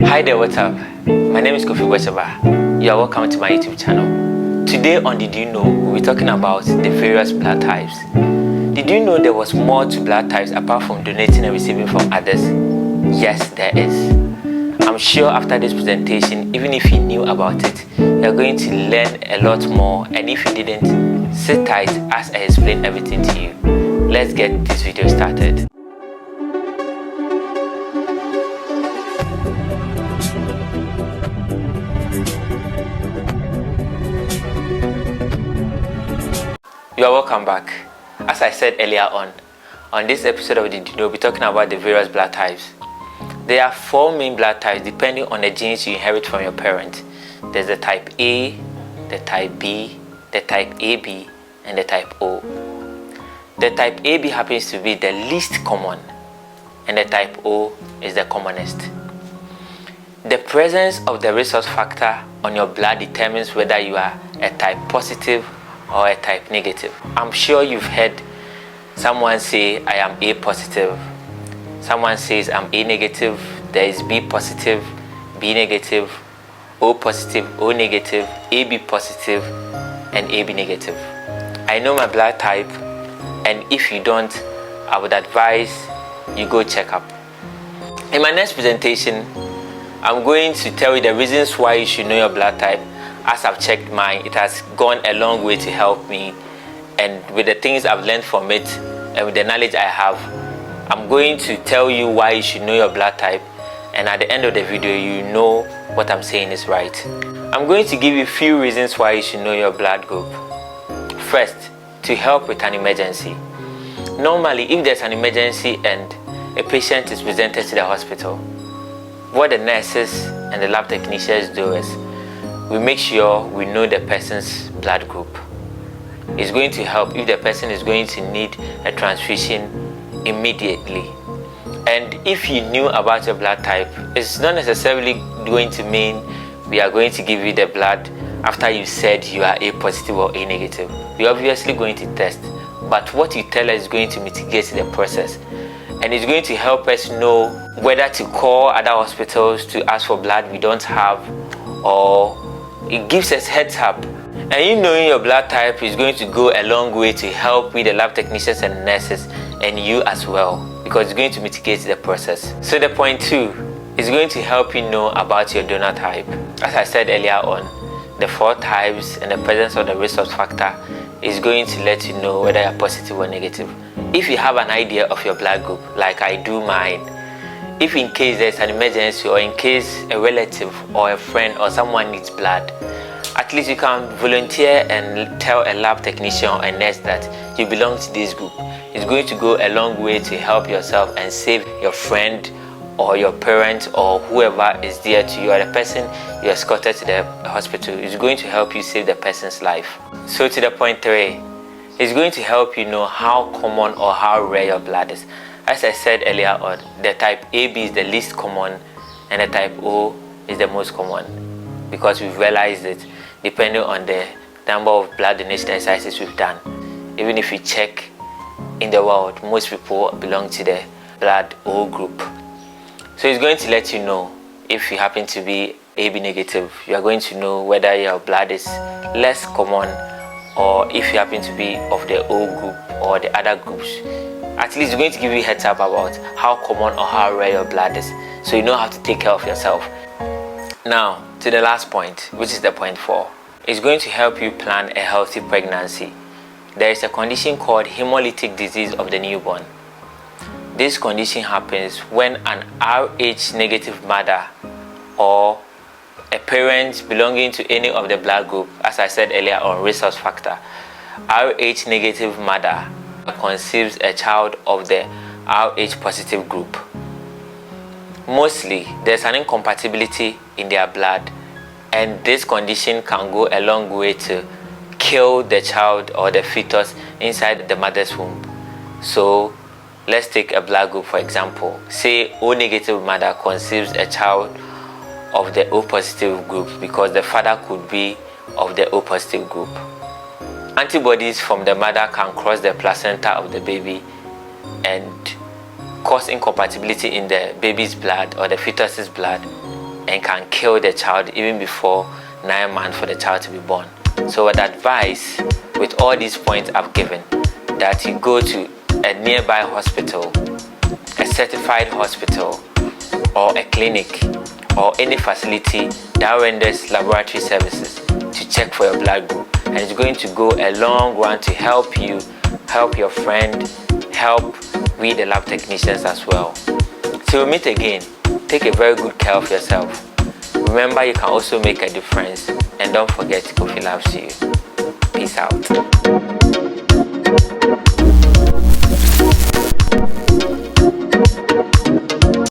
Hi there, what's up? My name is Kofi Bohyeba. You are welcome to my YouTube channel. Today on Did You Know, we'll be talking about the various blood types. Did you know there was more to blood types apart from donating and receiving from others? Yes, there is. I'm sure after this presentation, even if you knew about it, you're going to learn a lot more, and if you didn't, sit tight as I explain everything to you. Let's get this video started. You are welcome back. As I said earlier on this episode of Did You Know, we'll be talking about the various blood types. There are 4 main blood types depending on the genes you inherit from your parents. There's the type A, the type B, the type AB, and the type O. The type AB happens to be the least common, and the type O is the commonest. The presence of the resource factor on your blood determines whether you are a type positive or a type negative. I'm sure you've heard someone say, I am A positive. Someone says I'm A negative. There is B positive, B negative, O positive, O negative, AB positive, and AB negative. I know my blood type, and if you don't, I would advise you go check up. In my next presentation, I'm going to tell you the reasons why you should know your blood type. As I've checked mine, it has gone a long way to help me, and with the things I've learned from it and with the knowledge I have, I'm going to tell you why you should know your blood type, and at the end of the video you know what I'm saying is right. I'm going to give you a few reasons why you should know your blood group. First, to help with an emergency. Normally, if there's an emergency and a patient is presented to the hospital, what the nurses and the lab technicians do is we make sure we know the person's blood group. It's going to help if the person is going to need a transfusion immediately. And if you knew about your blood type, it's not necessarily going to mean we are going to give you the blood after you said you are A positive or A negative. We're obviously going to test, but what you tell us is going to mitigate the process, and it's going to help us know whether to call other hospitals to ask for blood we don't have, or it gives us heads up. And you knowing your blood type is going to go a long way to help with the lab technicians and nurses, and you as well, because it's going to mitigate the process. So the point 2 is going to help you know about your donor type. As I said earlier on, the 4 types and the presence of the resource factor is going to let you know whether you're positive or negative. If you have an idea of your blood group, like I do mine, if in case there's an emergency, or in case a relative or a friend or someone needs blood, at least you can volunteer and tell a lab technician or a nurse that you belong to this group. It's going to go a long way to help yourself and save your friend or your parent or whoever is dear to you, or the person you escorted to the hospital. It's going to help you save the person's life. So to the point 3, it's going to help you know how common or how rare your blood is. As I said earlier on, the type AB is the least common and the type O is the most common, because we've realized that depending on the number of blood donation exercises we've done, even if you check in the world, most people belong to the blood O group. So it's going to let you know if you happen to be AB negative. You are going to know whether your blood is less common, or if you happen to be of the O group or the other groups. At least it's going to give you a heads up about how common or how rare your blood is, so you know how to take care of yourself. Now, to the last point, which is the point 4. It's going to help you plan a healthy pregnancy. There is a condition called hemolytic disease of the newborn. This condition happens when an Rh negative mother or a parent belonging to any of the blood group, as I said earlier on, resource factor, Rh negative mother conceives a child of the Rh positive group. Mostly, there's an incompatibility in their blood, and this condition can go a long way to kill the child or the fetus inside the mother's womb. So, let's take a blood group for example. Say O negative mother conceives a child of the O positive group because the father could be of the O positive group. Antibodies from the mother can cross the placenta of the baby and cause incompatibility in the baby's blood or the fetus's blood, and can kill the child even before 9 months for the child to be born. So I'd advise, with all these points I've given, that you go to a nearby hospital, a certified hospital, or a clinic, or any facility that renders laboratory services to check for your blood group. And it's going to go a long run to help you, help your friend, help we the lab technicians as well. Till we meet again, take a very good care of yourself. Remember, you can also make a difference, and don't forget, Kofi loves you. Peace out.